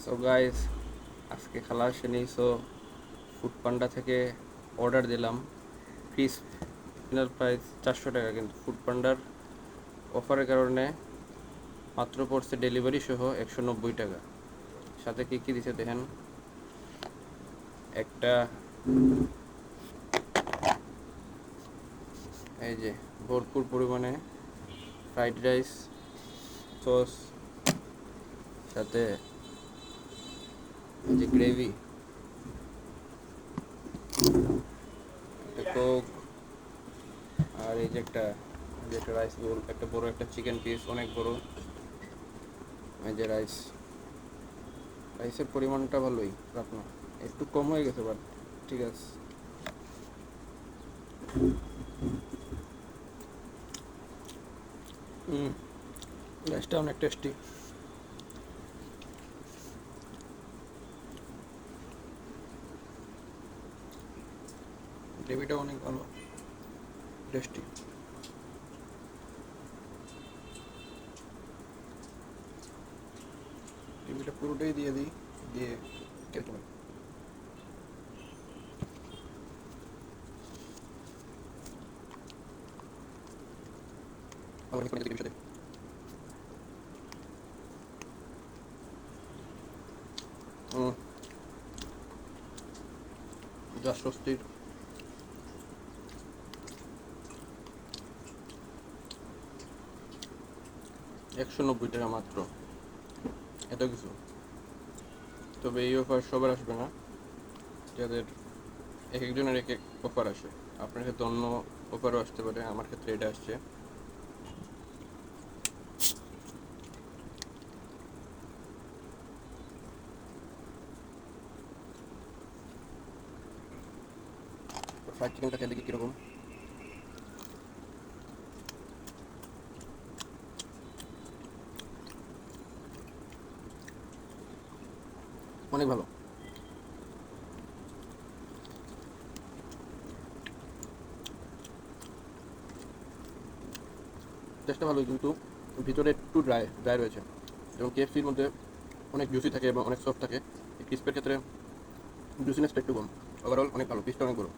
So guys, আজকে খালা আসেনি। সো ফুড পান্ডা থেকে অর্ডার দিলাম ক্রিস্প। ফিনাল প্রাইস 400 টাকা, কিন্তু ফুড পান্ডার অফারের কারণে মাত্র পড়ছে ডেলিভারি সহ 190 টাকা। সাথে কি কি দিছে দেখেন। একটা এই যে ভরপুর পরিমাণে ফ্রাইড রাইস সস, সাথে এই যে গ্রেভি, একটা কোক, আর এই যে একটা রাইস বোল, একটা বড় একটা চিকেন পিস, অনেক বড়। এই যে রাইসের পরিমাণটা ভালোই, খারাপ না। একটু কম হয়ে গেছে, বাট ঠিক আছে। রাইসটা অনেক টেস্টি। গ্রেভিটা অনেক ভালো, টেস্টি। গ্রেভিটা পুরোটাই দিয়ে দিই, দিয়ে কেটে নেব। আবার মিক্স করে গ্রেভির সাথে যা স্বস্তির। 190 টাকা মাত্র, এত কিছু। তবে এই অফার সবার আসবে না, যাদের এক একজনের এক এক অফার আসে। আপনার ক্ষেত্রে অন্য অফারও আসতে পারে, আমার ক্ষেত্রে এটা আসছে। ফ্রাইড চিকেনটা খেয়ে দেখি কীরকম। অনেক ভালো, টেস্টটা ভালোই, কিন্তু ভিতরে একটু ড্রাই ড্রাই রয়েছে। এবং কেএফসির মধ্যে অনেক জুসি থাকে এবং অনেক সফট থাকে। এই ক্রিস্পের ক্ষেত্রে জুসিনেসটা একটু কম। ওভারঅল অনেক ভালো, পিসটা অনেক বড়ো।